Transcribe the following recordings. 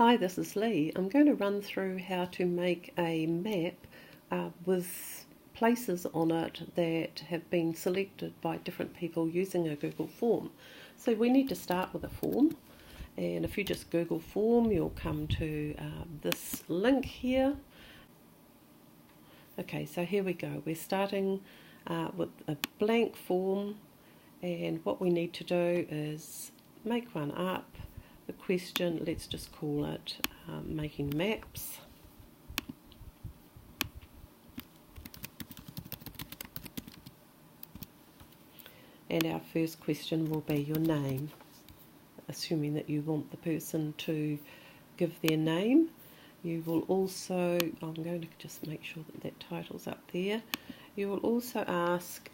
Hi, this is Lee. I'm going to run through how to make a map with places on it that have been selected by different people using a Google form. So we need to start with a form, and if you just Google form, you'll come to this link here. Okay, so here we go. We're starting with a blank form, and what we need to do is make one up. The question, let's just call it making maps. And our first question will be your name, assuming that you want the person to give their name. You will also, I'm going to just make sure that that title's up there. You will also ask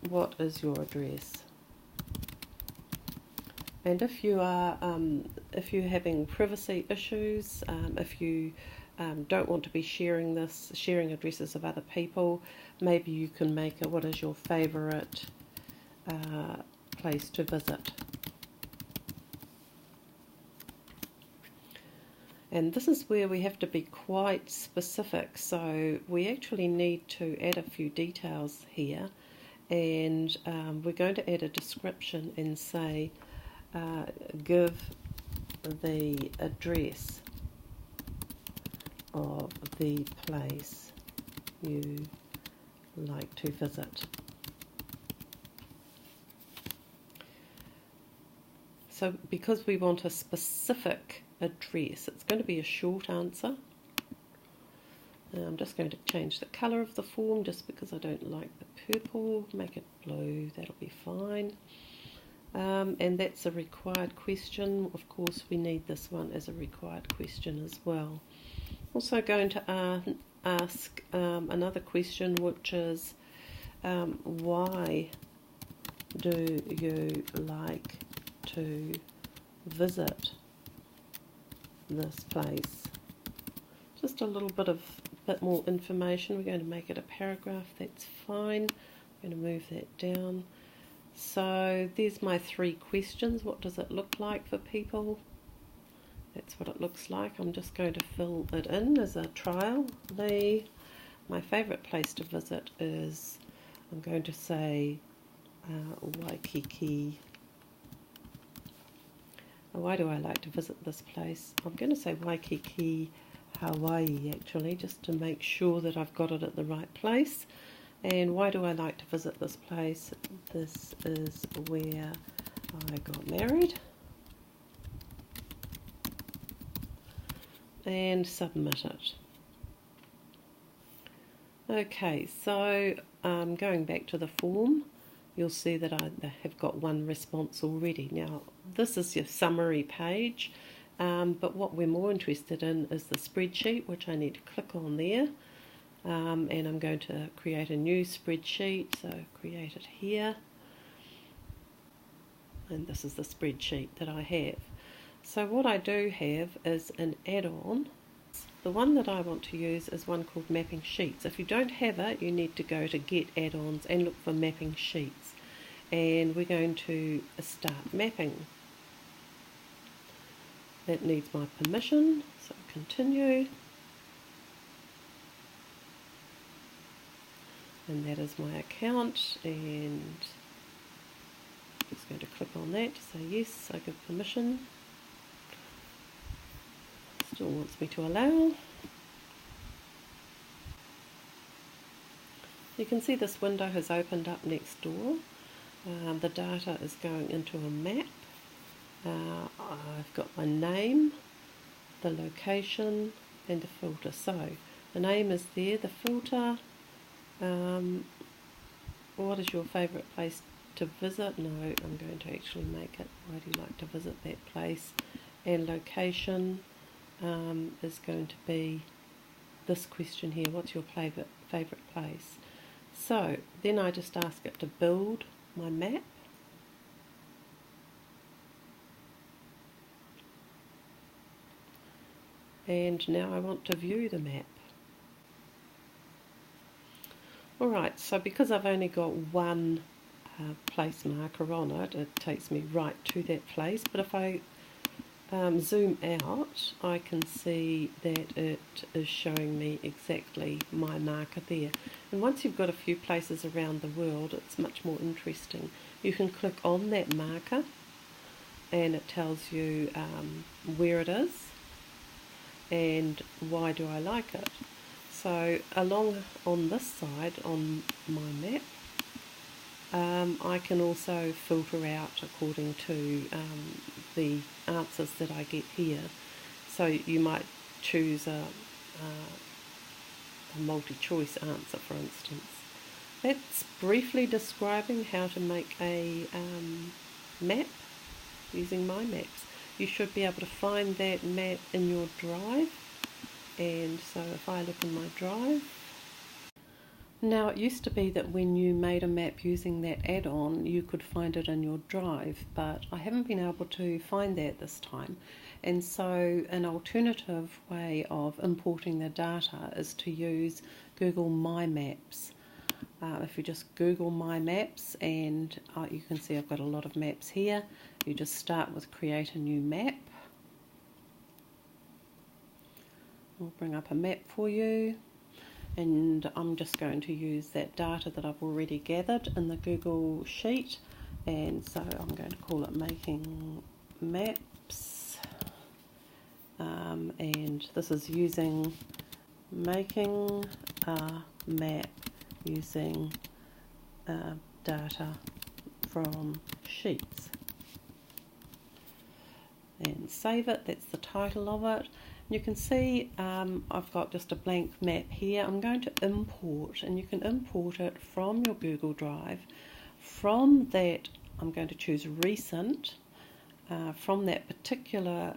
what is your address? And if you are, if you're having privacy issues, if you don't want to be sharing addresses of other people, maybe you can make it what is your favourite place to visit. And this is where we have to be quite specific, so we actually need to add a few details here, and we're going to add a description and say give the address of the place you like to visit. So because we want a specific address, it's going to be a short answer. I'm just going to change the colour of the form just because I don't like the purple. Make it blue, that'll be fine. And that's a required question. Of course, we need this one as a required question as well. Also going to ask another question, which is why do you like to visit this place? Just a little bit more information. We're going to make it a paragraph. That's fine. I'm going to move that down. So there's my 3 questions. What does it look like for people? That's what it looks like. I'm just going to fill it in as a trial. My favourite place to visit is, I'm going to say Waikiki. Why do I like to visit this place? I'm going to say Waikiki, Hawaii actually, just to make sure that I've got it at the right place. And why do I like to visit this place? This is where I got married. And submit it. Okay, so going back to the form, you'll see that I have got one response already. Now, this is your summary page, but what we're more interested in is the spreadsheet, which I need to click on there. And I'm going to create a new spreadsheet, so create it here. And this is the spreadsheet that I have. So what I do have is an add-on. The one that I want to use is one called Mapping Sheets. If you don't have it, you need to go to Get Add-ons and look for Mapping Sheets. And we're going to start mapping. That needs my permission, so continue. And that is my account, and I'm just going to click on that to say yes, I give permission. Still wants me to allow. You can see this window has opened up next door. The data is going into a map. I've got my name, the location, and the filter. So the name is there, the filter. What is your favourite place to visit? No, I'm going to actually make it, why do you like to visit that place? And location is going to be this question here, what's your favourite place? So then I just ask it to build my map. And now I want to view the map. Alright, so because I've only got one place marker on it, it takes me right to that place, but if I zoom out, I can see that it is showing me exactly my marker there. And once you've got a few places around the world, it's much more interesting. You can click on that marker and it tells you where it is and why do I like it. So along on this side on my map, I can also filter out according to the answers that I get here. So you might choose a multi-choice answer, for instance. That's briefly describing how to make a map using My Maps. You should be able to find that map in your drive. And so if I look in my drive, now it used to be that when you made a map using that add-on you could find it in your drive, but I haven't been able to find that this time. And so an alternative way of importing the data is to use Google My Maps. If you just Google My Maps, and you can see I've got a lot of maps here. You just start with create a new map. I'll bring up a map for you, and I'm just going to use that data that I've already gathered in the Google Sheet, and so I'm going to call it Making Maps, and this is using making a map using data from sheets, and save it. That's the title of it. You can see I've got just a blank map here. I'm going to import, and you can import it from your Google Drive. From that I'm going to choose recent, from that particular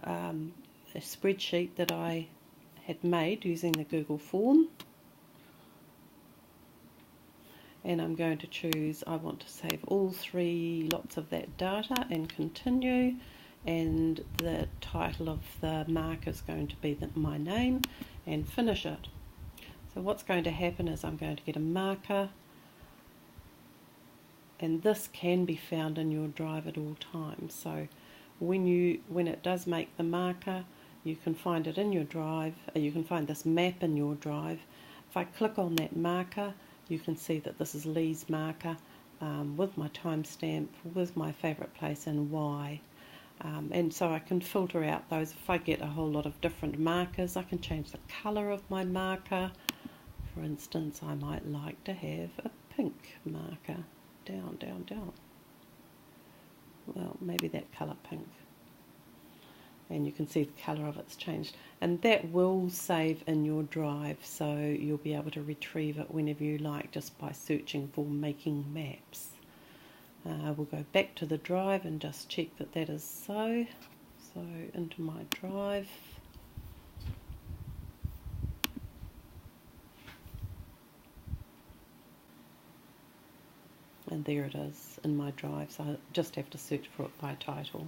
spreadsheet that I had made using the Google form, and I'm going to choose I want to save all 3 lots of that data and continue, and the title of the marker is going to be my name, and finish it. So what's going to happen is I'm going to get a marker, and this can be found in your drive at all times. So when it does make the marker, you can find it in your drive. You can find this map in your drive. If I click on that marker, you can see that this is Lee's marker with my timestamp, with my favourite place and why. And so I can filter out those. If I get a whole lot of different markers, I can change the colour of my marker. For instance, I might like to have a pink marker. Down, down, down. Well, maybe that colour pink. And you can see the colour of it's changed. And that will save in your drive, so you'll be able to retrieve it whenever you like just by searching for Making Maps. We'll go back to the drive and just check that that is so. So into my drive. And there it is in my drive, so I just have to search for it by title.